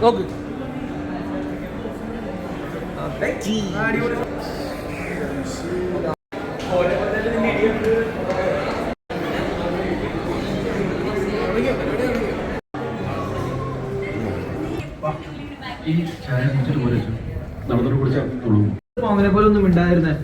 നോക്ക്. അവനെ പോലെ ഒന്നും ഉണ്ടായിരുന്നേ.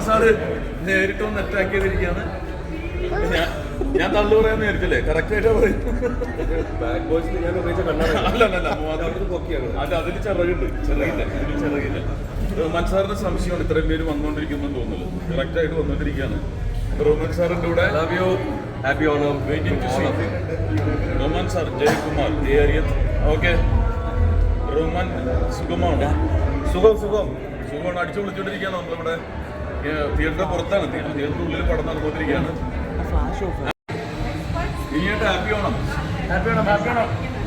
സാറ് നേരിട്ട് ഒന്ന് അറ്റാക്ക് ചെയ്തിരിക്കുകയാണ്. ഞാൻ തള്ളു പറയാന്ന് വിചാരിച്ചല്ലേ, കറക്റ്റ് ആയിട്ടാ പറയും. അല്ല, അതിൽ ചിറകുണ്ട്, ചിറകില്ല. റഹ്മാൻ സാറിന് സംശയമാണ് ഇത്രയും പേര് വന്നുകൊണ്ടിരിക്കുന്നു തോന്നുന്നത്. കറക്റ്റ് ആയിട്ട് വന്നുകൊണ്ടിരിക്കുകയാണ്. റഹ്മാൻ സാറിന്റെ കൂടെ waiting to see Rahman sir, Jayakumar, okay. Rahman സുഖമാണ്, സുഖമാണ്. അടിച്ചു വിളിച്ചോണ്ടിരിക്കുകയാണ് നമ്മളിവിടെ. തിയേറ്ററിന്റെ പുറത്താണ്, തിയേറ്ററിന്റെ ഉള്ളിൽ പടം നടന്നുകൊണ്ടിരിക്കുകയാണ്. ഇനിയായിട്ട് ഹാപ്പി ഓണം.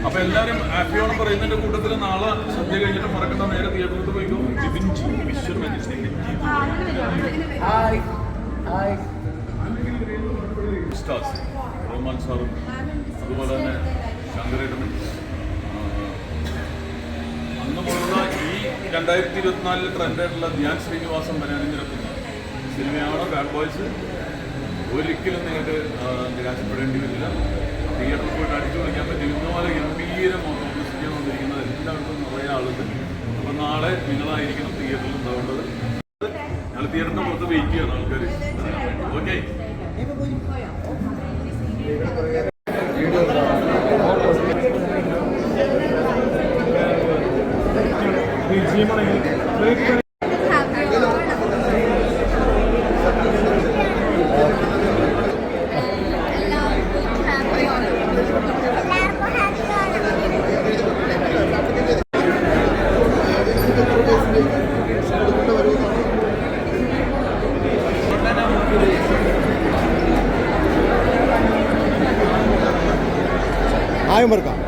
അപ്പൊ എല്ലാരും ഹാപ്പി ഓണം പറയുന്നതിന്റെ കൂട്ടത്തിൽ നാളെ സദ്യ കഴിഞ്ഞിട്ട് മറക്കണ്ട, നേരെ തിയേറ്ററിൽ പോയിക്കോ. സ്റ്റാർസ് റഹ്മാൻ സാറും അതുപോലെ തന്നെ ശങ്കരേട്ടനും അന്ന് പോലുള്ള ഈ 2024 ട്രെൻഡായിട്ടുള്ള ധ്യാൻ ശ്രീനിവാസൻ വരാനിരക്കുന്ന സിനിമയാണ് ബാഡ് ബോയ്സ്. ഒരിക്കലും നിങ്ങൾക്ക് നിരാശപ്പെടേണ്ടി വരില്ല. തിയേറ്ററിൽ പോയിട്ട് അടിച്ചു വിളിക്കാൻ പറ്റും. ഇന്നുപോലെ ഗംഭീരം പബ്ലിസിറ്റി വന്നിരിക്കുന്നത് എല്ലായിടത്തും നിറയെ ആളുണ്ട്. അപ്പം നാളെ നിങ്ങളായിരിക്കണം തിയേറ്ററിൽ ഉണ്ടാവേണ്ടത്. ഞങ്ങൾ തിയേറ്ററിൻ്റെ പുറത്ത് വെയിറ്റ് ചെയ്യണം ആൾക്കാർ. ഓക്കെ. ആയും വർക്കാം.